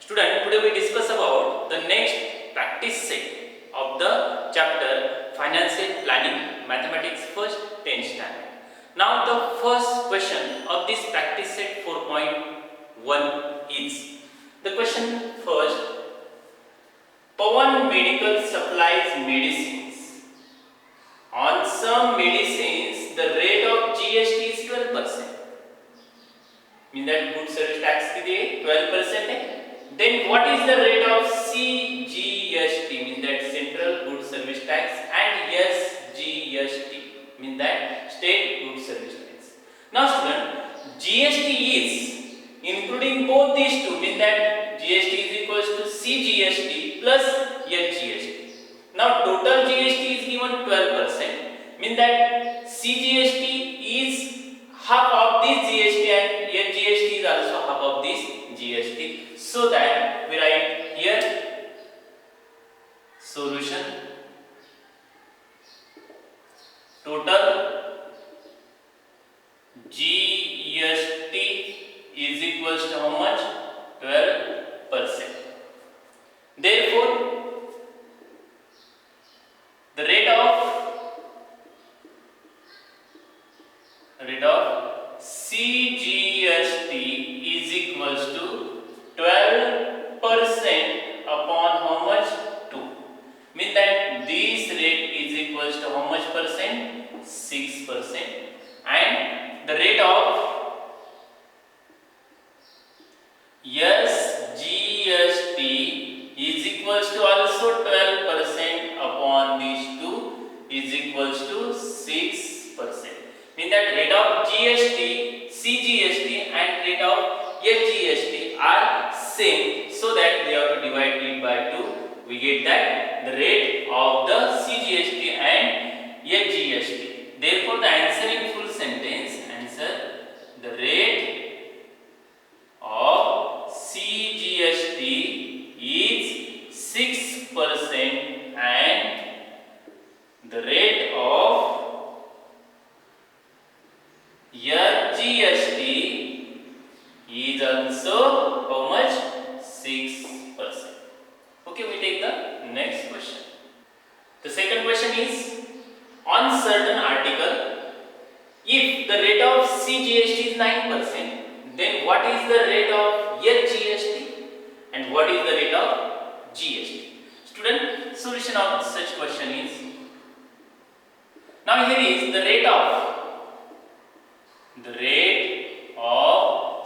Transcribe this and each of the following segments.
Student, today we discuss about the next practice set of the chapter Financial Planning Mathematics first 10th standard. Now the first question of this practice set 4.1 is the question first. Pawan Medical supplies medicines. On some medicines the rate of GST is 12%. Mean that good service tax किती आहे 12% आहे. Then what is the rate of CGST? Mean that Central Good Service Tax, and SGST mean that State Good Service Tax. Now student, GST is including both these two, mean that GST is equals to CGST plus SGST. Now total GST is given 12%, mean that CGST is half of this GST and SGST is also half of this GST. So that we write here solution total GST is equals to how much? 12%. Therefore the rate of CGST is equals to 12% upon how much? 2. Mean that this rate is equals to how much percent? 6%. And the rate of SGST is equals to also 12% upon these 2 is equals to 6%. Mean that rate of GST, CGST and rate of SGST are same, so that we have to divide it by 2. We get that the rate of the CGST and SGST. Therefore the answer in full sentence, answer the rate of CGST is 6% and the rate of SGST is also how much? 6%. Okay, we take the next question. The second question is, on certain article, if the rate of CGST is 9%, then what is the rate of SGST and what is the rate of GST? Student, solution of such question is, now here is the rate of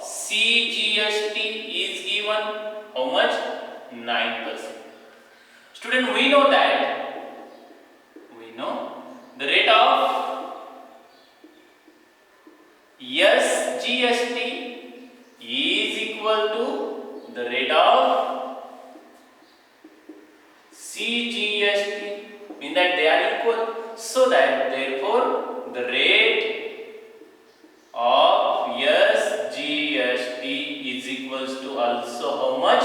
CGST is given how much? 9%. Student, we know the rate of SGST is equal to the rate of CGST, mean that they are equal, so that therefore the rate of SGST is equals to also how much?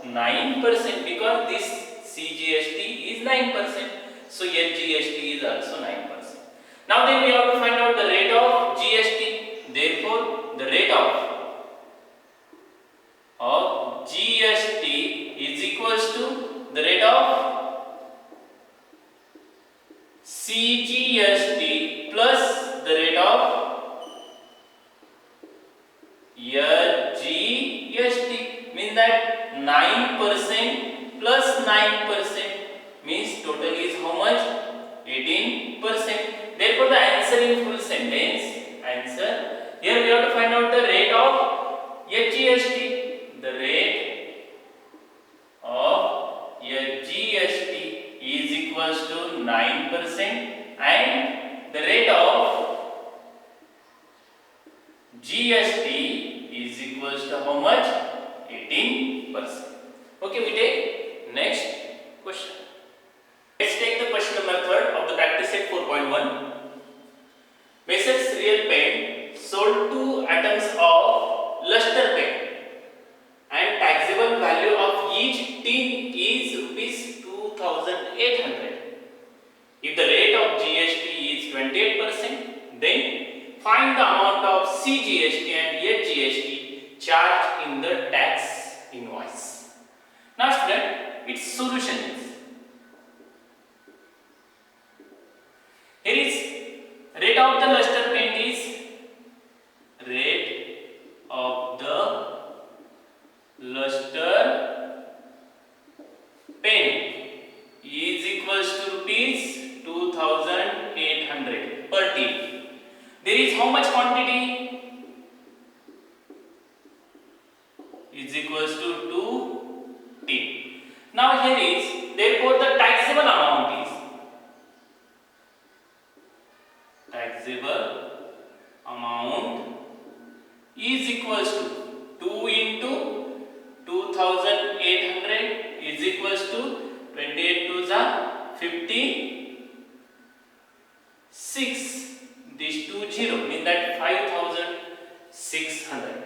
9%, because this CGST is 9%, so SGST is also 9%. Now then we have to find out the rate of GST. Therefore the rate of GST is equals to the rate of CGST plus the rate of SGST, mean that 9% plus 9% means total is how much? 18%. Therefore the answer in full sentence, answer, here we have to find out the rate of SGST. The rate of SGST is equals to 9% and the rate of GST is equals to how much? 18%. Okay, we take next question. Let's take the question number 3 of the practice set 4.1. Messrs. Real Paint sold 2 atoms of luster paint and taxable value of each tin is rupees 2,800. If the rate of GST is 28%, then find the amount of CGST and SGST charged in the tax invoice. Now here is, therefore the taxable amount is equals to 2 into 2800 is equals to 28 to the 56. This 20 mean that 5600.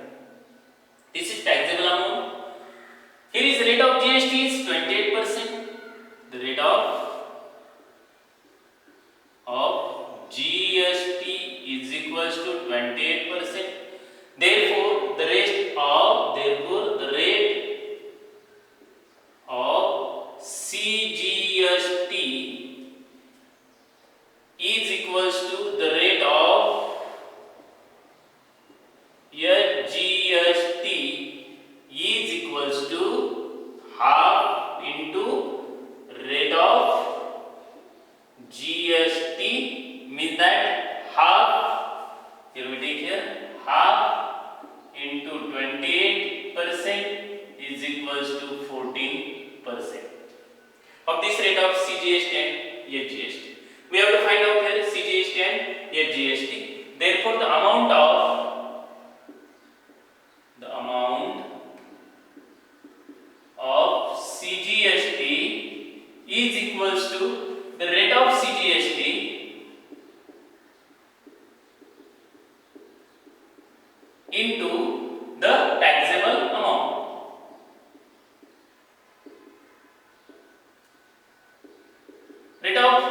This is taxable amount. Here is rate of GST is 28%. The rate of GST is equals to 28%. Therefore, the rate of CGST is equals to the rate of GST is equals to half into rate of GST, means that half, here we take here half into 28% is equals to 14% of this rate of CGST and HGST. We have to find out here CGST and HGST. Therefore, the amount of CGST is equals to the rate of CGST into the taxable amount. Rate of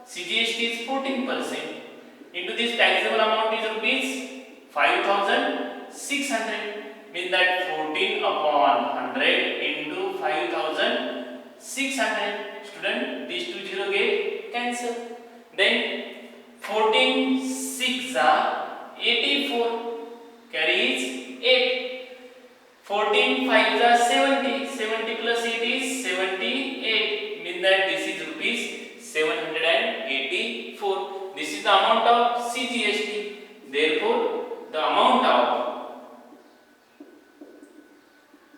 CGST is 14% into this taxable amount is rupees 5600, means that 14 upon 100 into 5600. Student, these two zero get cancel. Then 14 6 are 84, carries 8. 14 5 are 70. 70 plus 8 is 78. Means that this is rupees 784. This is the amount of CGST. Therefore, the amount of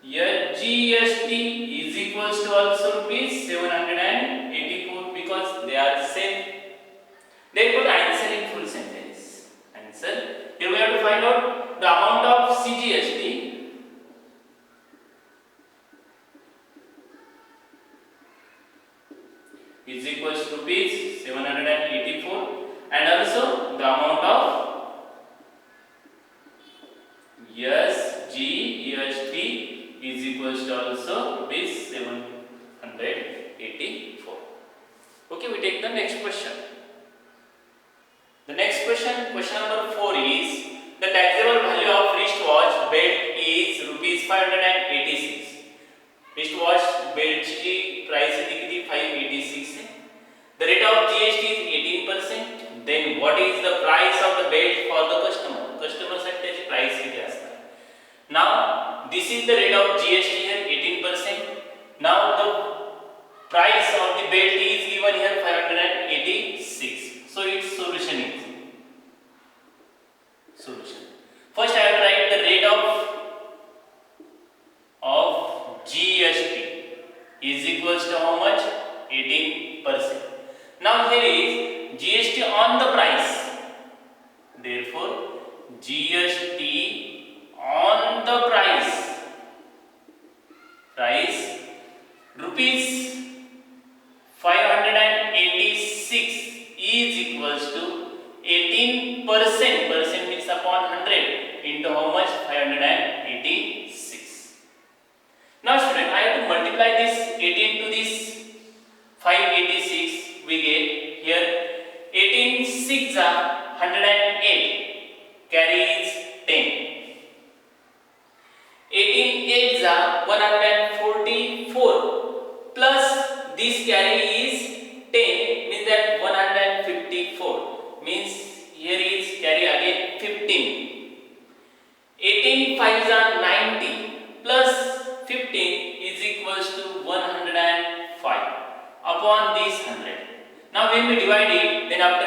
GST is equals to also rupees 784, because they are same. Therefore, the answer in full sentence. Answer. Here we have to find out the amount of CGST is equals to rupees 784, and also the amount of GST is equals to also rupees 784. Okay, we take the next question. The next question number 4 is, the taxable value of wristwatch belt is rupees 586. wristwatch belt की price है कितनी 586 है. The rate of GST is 18%. Then what is the price of the belt for the customer? Customer साठी त्याची price किती असणार? Now this is the rate of GST here 18%. Now the price of the belt is given here 586. So its solution is first I have to write the rate of GST is equals to how much? 18%. Now here is GST on the price. Therefore, GST on the price rupees 586 is equals to 18%. Percent means upon 100 into how much? 586. Now student, I have to multiply this 18 to this 586. We get here 18 6 are 108, carries 10. 18 8 are 144, plus this carry is 10, means that 154, means here is carry again 15. 18 5 are 90, plus 15 is equals to 105 upon this 100. Now when we divide it, then after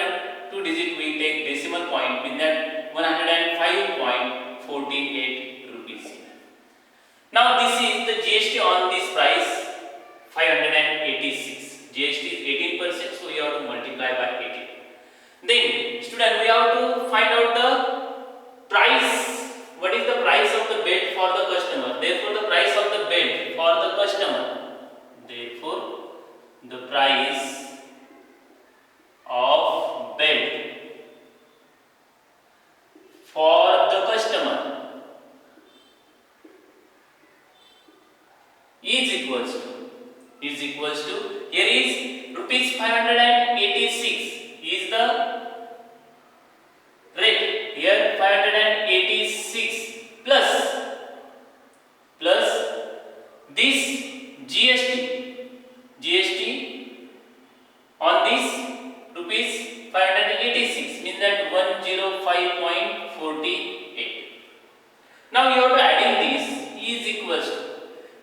2 digit we take decimal point, means that 105.48 rupees. Now this is the GST on this price multiply by 80. Then student, we have to find out the price. What is the price of the bed for the customer? Therefore the price of the bed for the customer, therefore the price of bed for the customer is equals to here is rupees 586 is the rate. Here 586 plus this GST on this rupees 586 means that 105.48. Now you have to adding this is equals to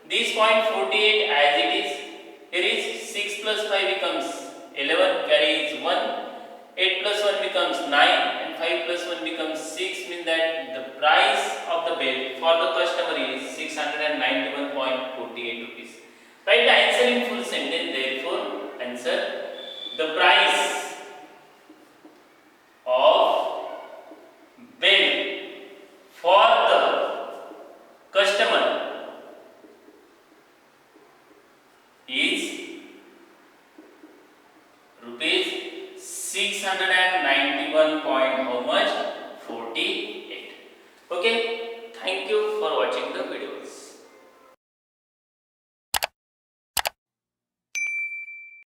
this 0.48 as it is. Here is 6 plus 5 becomes 11, carry is 1, 8 plus 1 becomes 9 and 5 plus 1 becomes 6, means that the price of the bed for the customer is 691.48 rupees. Write the answer in full sentence. Therefore answer, the price of bed for the customer is rupees 691 point how much 48. Okay, thank you for watching the video.